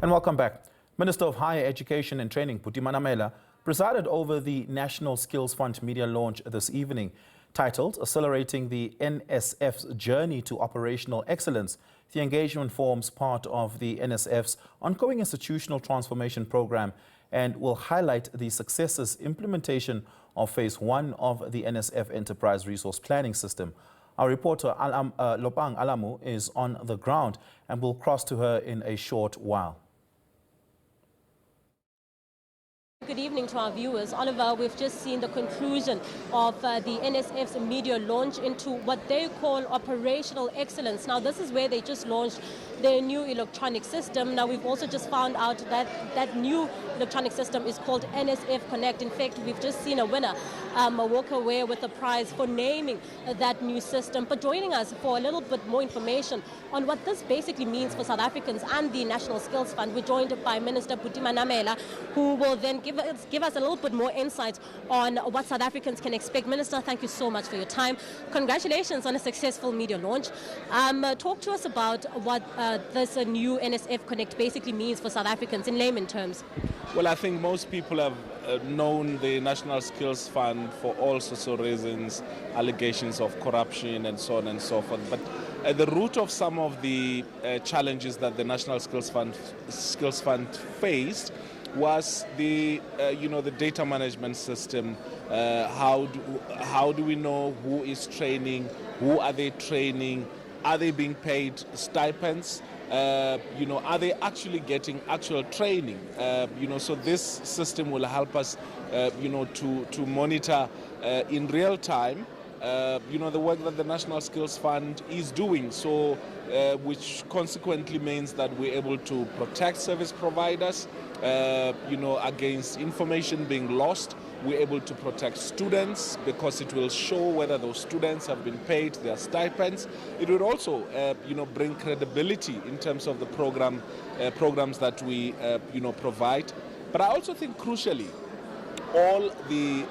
And welcome back. Minister of Higher Education and Training, Buti Manamela, presided over the National Skills Fund media launch this evening, titled Accelerating the NSF's Journey to Operational Excellence. The engagement forms part of the NSF's ongoing institutional transformation program and will highlight the successes implementation of Phase 1 of the NSF Enterprise Resource Planning System. Our reporter Lopang Alamu is on the ground and will cross to her in a short while. Good evening to our viewers. Oliver, we've just seen the conclusion of the NSF's media launch into what they call operational excellence. Now, this is where they just launched their new electronic system. Now, we've also just found out that that new electronic system is called NSF Connect. In fact, we've just seen a winner walk away with a prize for naming that new system. But joining us for a little bit more information on what this basically means for South Africans and the National Skills Fund, we're joined by Minister Buti Manamela, who will then give us a little bit more insight on what South Africans can expect. Minister, thank you so much for your time. Congratulations on a successful media launch. Talk to us about what this new NSF Connect basically means for South Africans in layman terms. Well, I think most people have known the National Skills Fund for all sorts of reasons, allegations of corruption and so on and so forth. But at the root of some of the challenges that the National Skills Fund faced was the the data management system. How do we know who is training? Who are they training? Are they being paid stipends? Are they actually getting actual training? So this system will help us, to monitor in real time, the work that the National Skills Fund is doing. So, which consequently means that we're able to protect service providers, against information being lost. We're able to protect students because it will show whether those students have been paid their stipends. It will also, bring credibility in terms of the programs that we, provide. But I also think crucially, all the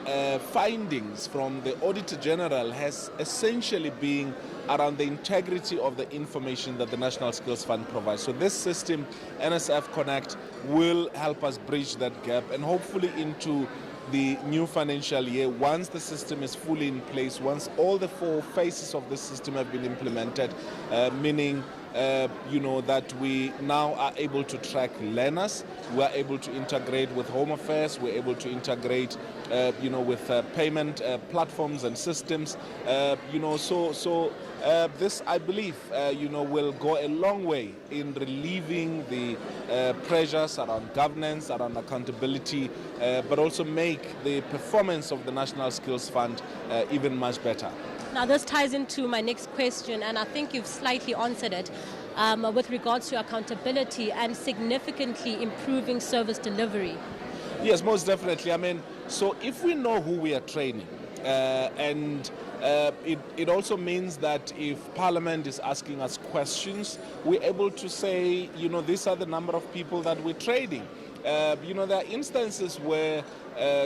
findings from the Auditor General has essentially been around the integrity of the information that the National Skills Fund provides. So this system, NSF Connect, will help us bridge that gap and hopefully into the new financial year, once the system is fully in place, once all the 4 phases of the system have been implemented, meaning that we now are able to track learners, we are able to integrate with Home Affairs, we're able to integrate, with payment platforms and systems, this, I believe, will go a long way in relieving the pressures around governance, around accountability, but also make the performance of the National Skills Fund even much better. Now, this ties into my next question, and I think you've slightly answered it, with regards to accountability and significantly improving service delivery. Yes, most definitely. I mean, so if we know who we are training, it also means that if Parliament is asking us questions, we're able to say, these are the number of people that we're training. There are instances where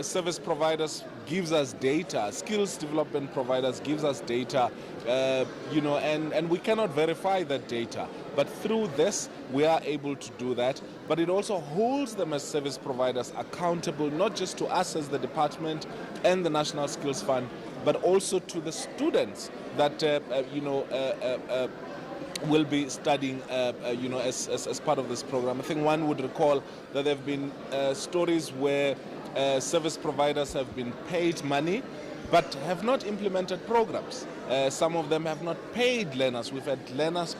service providers gives us data, skills development providers gives us data, and we cannot verify that data. But through this, we are able to do that. But it also holds them as service providers accountable, not just to us as the department and the National Skills Fund, but also to the students that, will be studying, as part of this program. I think one would recall that there have been stories where service providers have been paid money but have not implemented programs. Some of them have not paid learners. We've had learners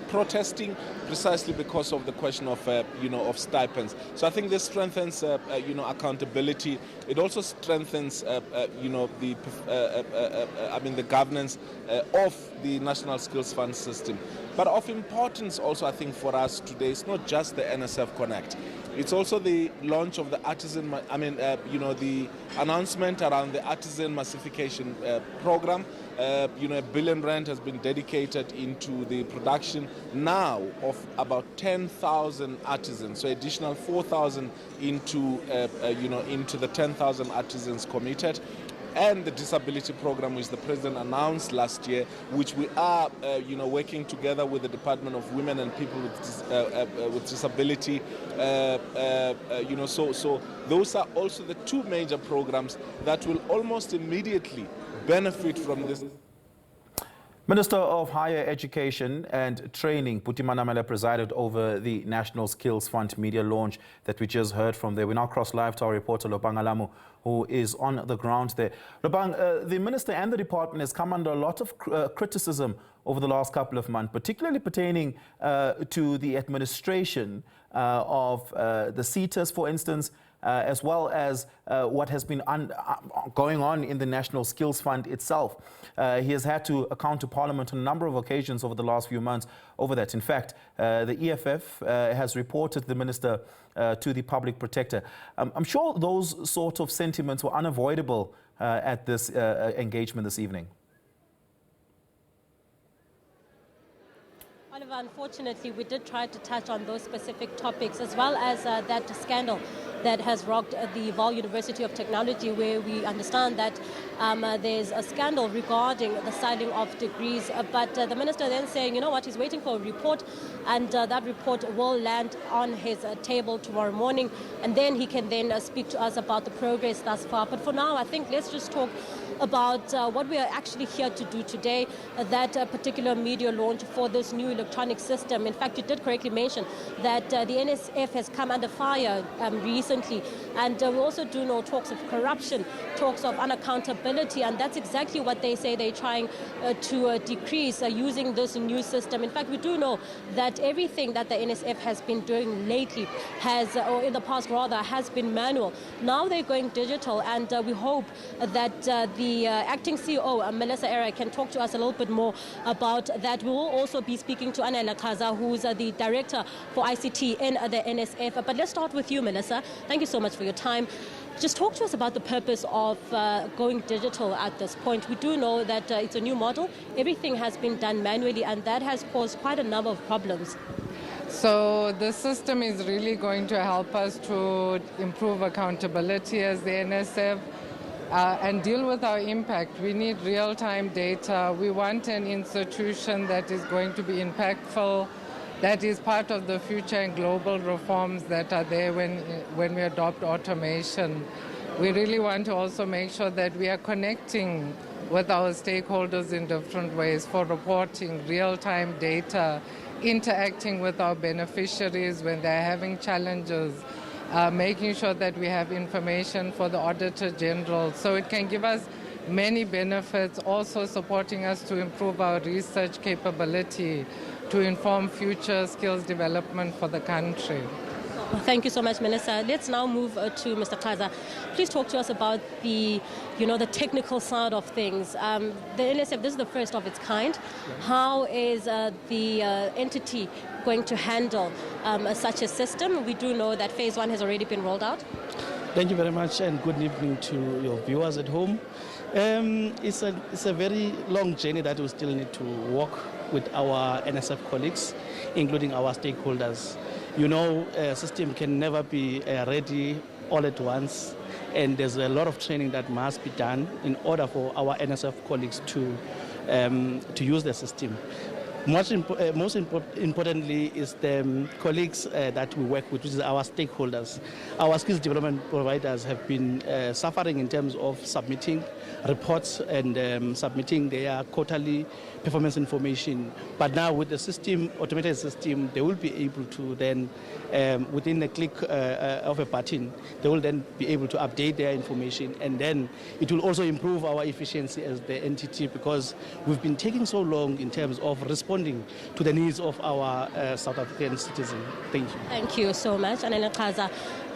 protesting precisely because of the question of, of stipends. So I think this strengthens, accountability. It also strengthens, the governance of the National Skills Fund system. But of importance also, I think, for us today, it's not just the NSF Connect. It's also the launch of the artisan, the announcement around the artisan massification program. R1 billion has been dedicated into the production now of about 10,000 artisans. So additional 4,000 into the 10,000 artisans committed. and the disability program, which the President announced last year, which we are working together with the Department of Women and People with Disability. So those are also the two major programs that will almost immediately benefit from this. Minister of Higher Education and Training, Buti Manamela, presided over the National Skills Fund media launch that we just heard from there. We now cross live to our reporter, Lopang Alamu, who is on the ground there. Lopang, the minister and the department has come under a lot of criticism over the last couple of months, particularly pertaining to the administration of the SETAs, for instance, as well as what has been going on in the National Skills Fund itself. He has had to account to Parliament on a number of occasions over the last few months over that. In fact, the EFF has reported the minister to the public protector. I'm sure those sort of sentiments were unavoidable at this engagement this evening. Oliver, unfortunately, we did try to touch on those specific topics, as well as that scandal that has rocked the Vaal University of Technology, where we understand that there's a scandal regarding the signing of degrees. But the minister then saying, you know what, he's waiting for a report, and that report will land on his table tomorrow morning, and then he can then speak to us about the progress thus far. But for now, I think let's just talk about what we are actually here to do today, that particular media launch for this new electronic system. In fact, you did correctly mention that the NSF has come under fire recently, and we also do know talks of corruption, talks of unaccountability, and that's exactly what they say they're trying to decrease using this new system. In fact, we do know that everything that the NSF has been doing lately or in the past rather, has been manual. Now they're going digital, and we hope that the acting CEO, Melissa Era, can talk to us a little bit more about that. We will also be speaking to Anela Kaza, who's the director for ICT in the NSF. But let's start with you, Melissa. Thank you so much for your time. Just talk to us about the purpose of going digital at this point. We do know that it's a new model. Everything has been done manually, and that has caused quite a number of problems. So the system is really going to help us to improve accountability as the NSF and deal with our impact. We need real-time data. We want an institution that is going to be impactful, that is part of the future and global reforms that are there when we adopt automation. We really want to also make sure that we are connecting with our stakeholders in different ways for reporting, real-time data, interacting with our beneficiaries when they're having challenges, making sure that we have information for the Auditor General. So it can give us many benefits, also supporting us to improve our research capability, to inform future skills development for the country. Thank you so much, Melissa. Let's now move to Mr. Kaza. Please talk to us about the technical side of things. The NSF, this is the first of its kind. How is the entity going to handle such a system? We do know that phase 1 has already been rolled out. Thank you very much, and good evening to your viewers at home. It's a very long journey that we still need to walk with our NSF colleagues, including our stakeholders. You know, a system can never be ready all at once, and there's a lot of training that must be done in order for our NSF colleagues to use the system. Most importantly is the colleagues that we work with, which is our stakeholders. Our skills development providers have been suffering in terms of submitting reports and submitting their quarterly performance information. But now with the system, automated system, they will be able to then, within a click of a button, they will then be able to update their information, and then it will also improve our efficiency as the entity, because we've been taking so long in terms of responding to the needs of our South African citizens. Thank you. Thank you so much. Anela Kaza,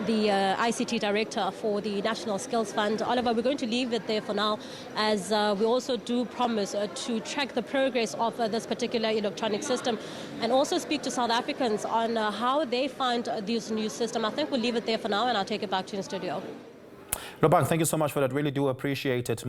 the ICT Director for the National Skills Fund. Oliver, we're going to leave it there for now, as we also do promise to track the progress of this particular electronic system, and also speak to South Africans on how they find this new system. I think we'll leave it there for now, and I'll take it back to you in studio. Lopang, thank you so much for that. Really do appreciate it.